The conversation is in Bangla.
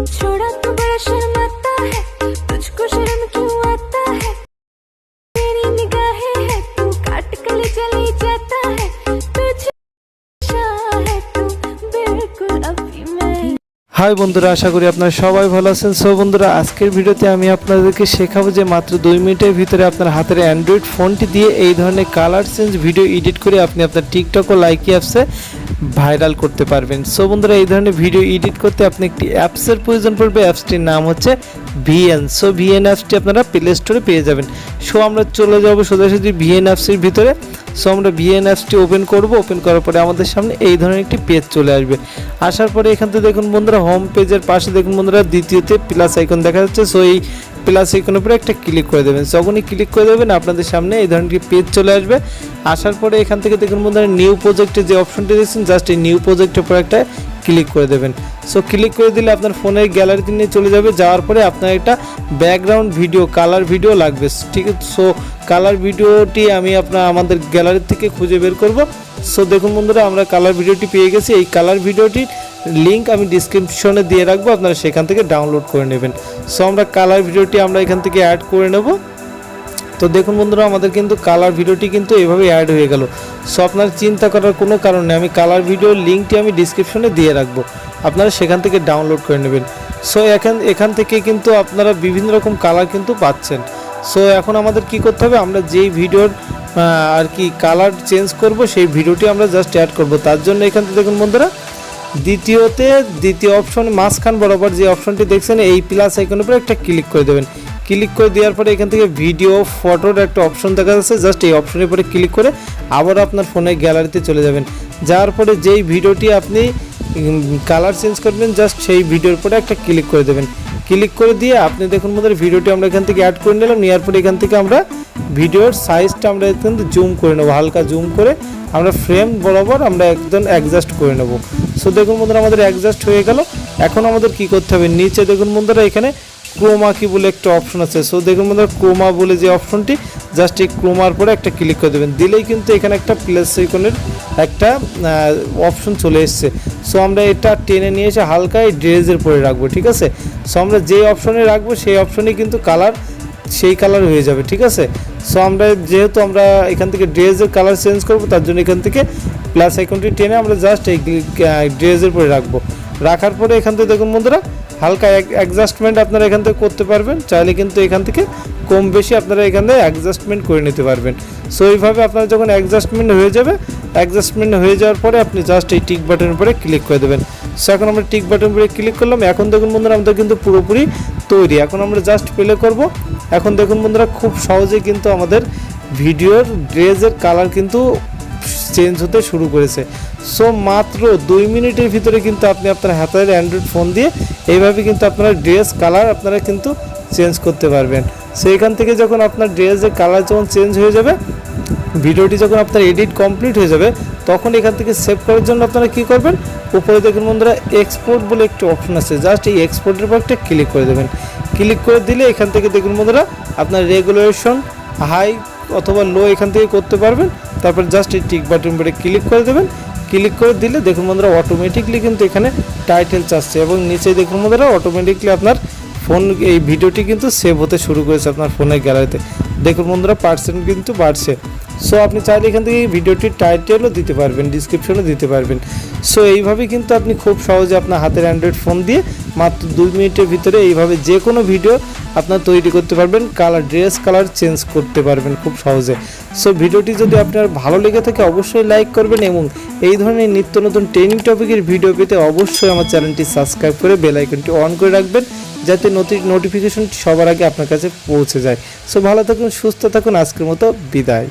छोड़ा तो बड़ा शर्माता है, तुझको शर्म क्यों आता है, तेरी निगाहें है तू काट कले चले जाता है, तुझे है तू बिल्कुल अभी मैं। হাই বন্ধুরা, আশা করি আপনারা সবাই ভালো আছেন। সো বন্ধুরা, আজকের ভিডিওতে আমি আপনাদেরকে শেখাবো যে মাত্র 2 মিনিটের ভিতরে আপনার হাতের অ্যান্ড্রয়েড ফোনটি দিয়ে এই ধরনের কালার চেঞ্জ ভিডিও এডিট করে আপনি আপনার টিকটক ও লাইকি অ্যাপসে ভাইরাল করতে পারবেন। সো বন্ধুরা, এই ধরনের ভিডিও এডিট করতে আপনি একটি অ্যাপসের প্রয়োজন পড়বে। অ্যাপসটির নাম হচ্ছে ভিএন। সো ভিএন অ্যাপসটি আপনারা প্লে স্টোরে পেয়ে যাবেন। সো আমরা চলে যাব সোজাসুজি ভিএন অ্যাপসের ভিতরে। সো আমরা ভিএন অ্যাপসটি ওপেন করব। ওপেন করার পরে আমাদের সামনে এই ধরনের একটি পেজ চলে আসবে। আসার পরে এখান থেকে দেখুন বন্ধুরা, হোম পেজের পাশে দেখুন বন্ধুরা, দ্বিতীয়তে প্লাস আইকন দেখা যাচ্ছে। সো এই প্লাস আইকনের উপরে একটা ক্লিক করে দেবেন। যখনই ক্লিক করে দেবেন আপনাদের সামনে এই ধরনের একটি পেজ চলে আসবে। আসার পরে এখান থেকে দেখুন বন্ধুরা, নিউ প্রজেক্টে যে অপশনটি দেখছেন, জাস্ট এই নিউ প্রজেক্টের উপর একটা ক্লিক করে দেবেন। সো ক্লিক করে দিলে আপনার ফোনের গ্যালারিতে নিয়ে চলে যাবে। যাওয়ার পরে আপনার একটা ব্যাকগ্রাউন্ড ভিডিও, কালার ভিডিও লাগবে, ঠিক আছে। সো কালার ভিডিওটি আমি আমাদের গ্যালারি থেকে খুঁজে বের করব। সো দেখুন বন্ধুরা, আমরা কালার ভিডিওটি পেয়ে গেছি। এই কালার ভিডিওটির লিঙ্ক আমি ডিসক্রিপশনে দিয়ে রাখবো, আপনারা সেখান থেকে ডাউনলোড করে নেবেন। সো আমরা কালার ভিডিওটি আমরা এখান থেকে অ্যাড করে নেব। তো দেখুন বন্ধুরা, আমাদের কিন্তু কালার ভিডিওটি কিন্তু এভাবে অ্যাড হয়ে গেল। সো আপনার চিন্তা করার কোনো কারণ নেই, আমি কালার ভিডিওর লিঙ্কটি আমি ডিসক্রিপশনে দিয়ে রাখবো, আপনারা সেখান থেকে ডাউনলোড করে নেবেন। সো এখান থেকে কিন্তু আপনারা বিভিন্ন রকম কালার কিন্তু পাচ্ছেন। সো এখন আমাদের কি করতে হবে, আমরা যেই ভিডিওর আর কি কালার চেঞ্জ করব সেই ভিডিওটি আমরা জাস্ট অ্যাড করব। তার জন্য এখান থেকে দেখুন বন্ধুরা, দ্বিতীয় অপশন মাঝখান বরাবর যে অপশনটি দেখছেন, এই প্লাস আইকনের উপরে একটা ক্লিক করে দেবেন। ক্লিক করে দেওয়ার পরে এখান থেকে ভিডিও ফটোর একটা অপশন দেখা যাচ্ছে, জাস্ট এই অপশনের উপরে ক্লিক করে আবার আপনার ফোনের গ্যালারিতে চলে যাবেন। যাওয়ার পরে যেই ভিডিওটি আপনি কালার চেঞ্জ করবেন, জাস্ট সেই ভিডিওর উপরে একটা ক্লিক করে দেবেন। ক্লিক করে দিয়ে আপনি দেখুন বন্ধুরা, ভিডিওটি আমরা এখান থেকে অ্যাড করে নিলাম। নেওয়ার পরে এখান থেকে আমরা ভিডিওর সাইজটা আমরা এখান থেকে জুম করে নেবো, হালকা জুম করে আমরা ফ্রেম বরাবর আমরা একদম অ্যাডজাস্ট করে নেব। সো দেখুন বন্ধুরা, আমাদের অ্যাডজাস্ট হয়ে গেল। এখন আমাদের কি করতে হবে, নিচে দেখুন বন্ধুরা, এখানে ক্রোমা কি বলে একটা অপশন আছে। সো দেখুন বন্ধুরা, ক্রোমা বলে যে অপশনটি, জাস্ট এই ক্রোমার পরে একটা ক্লিক করে দেবেন। দিলেই কিন্তু এখানে একটা প্লাস আইকনের একটা অপশন চলে এসছে। সো আমরা এটা টেনে নিয়ে এসে হালকা এই ড্রেসের পরে রাখবো, ঠিক আছে। সো আমরা যে অপশনে রাখবো সেই অপশনে কিন্তু কালার সেই কালার হয়ে যাবে, ঠিক আছে। সো আমরা যেহেতু আমরা এখান থেকে ড্রেসের কালার চেঞ্জ করব, তার জন্য এখান থেকে প্লাস আইকনটি টেনে আমরা জাস্ট এই ড্রেসের পরে রাখবো। রাখার পরে এখান থেকে দেখুন বন্ধুরা, হালকা অ্যাডজাস্টমেন্ট আপনারা এখান থেকে করতে পারবেন, চাইলে কিন্তু এখান থেকে কম বেশি আপনারা এখান থেকে অ্যাডজাস্টমেন্ট করে নিতে পারবেন। সো এইভাবে আপনারা যখন অ্যাডজাস্টমেন্ট হয়ে যাওয়ার পরে আপনি জাস্ট এই টিক বাটনের উপরে ক্লিক করে দেবেন। সো এখন আমরা টিক বাটন উপরে ক্লিক করলাম। এখন দেখুন বন্ধুরা, আমাদের কিন্তু পুরোপুরি তৈরি। এখন আমরা জাস্ট প্লে করব। এখন দেখুন বন্ধুরা, খুব সহজে কিন্তু আমাদের ভিডিওর ড্রেসের কালার কিন্তু চেঞ্জ হতে শুরু করেছে। সো মাত্র 2 মিনিটের ভিতরে কিন্তু আপনি আপনার হাতের অ্যান্ড্রয়েড ফোন দিয়ে এইভাবে কিন্তু আপনার ড্রেস কালার আপনারা কিন্তু চেঞ্জ করতে পারবেন। সো এখান থেকে যখন আপনার ড্রেসের কালার যখন চেঞ্জ হয়ে যাবে, ভিডিওটি যখন আপনার এডিট কমপ্লিট হয়ে যাবে, তখন এখান থেকে সেভ করার জন্য আপনারা কি করবেন, উপরে দেখুন বন্ধুরা, এক্সপোর্ট বলে একটি অপশন আছে, জাস্ট এই এক্সপোর্টের উপর একটা ক্লিক করে দেবেন। ক্লিক করে দিলে এখান থেকে দেখুন বন্ধুরা, আপনার রেগুলেশন হাই অথবা লো এখান থেকে করতে পারবেন। তারপর জাস্ট এই টিক বাটন উপরে ক্লিক করে দেবেন। ক্লিক করে দিলে দেখুন বন্ধুরা, অটোমেটিকলি কিন্তু এখানে টাইটেল চাচ্ছে এবং নিচে দেখুন বন্ধুরা, অটোমেটিকলি আপনার ফোন এই ভিডিওটি কিন্তু সেভ হতে শুরু করেছে আপনার ফোনের গ্যালারিতে। দেখুন বন্ধুরা, পার্সেন্ট কিন্তু বাড়ছে। সো আপনি চাইলে এখান থেকে এই ভিডিওটির টাইটেলও দিতে পারবেন, ডিসক্রিপশনও দিতে পারবেন। সো এইভাবে কিন্তু আপনি খুব সহজে আপনার হাতের অ্যান্ড্রয়েড ফোন দিয়ে মাত্র 2 মিনিটের ভিতরে এইভাবে যে কোনো ভিডিও আপনার তৈরি করতে পারবেন, ড্রেস কালার চেঞ্জ করতে পারবেন খুব সহজে। সো ভিডিওটি যদি আপনার ভালো লেগে থাকে অবশ্যই লাইক করবেন এবং এই ধরনের নিত্য নতুন ট্রেনিং টপিকের ভিডিও পেতে অবশ্যই আমার চ্যানেলটি সাবস্ক্রাইব করে বেল আইকনটি অন করে রাখবেন, যাতে নোটিফিকেশনটি সবার আগে আপনার কাছে পৌঁছে যায়। সো ভালো থাকুন, সুস্থ থাকুন, আজকের মতো বিদায়।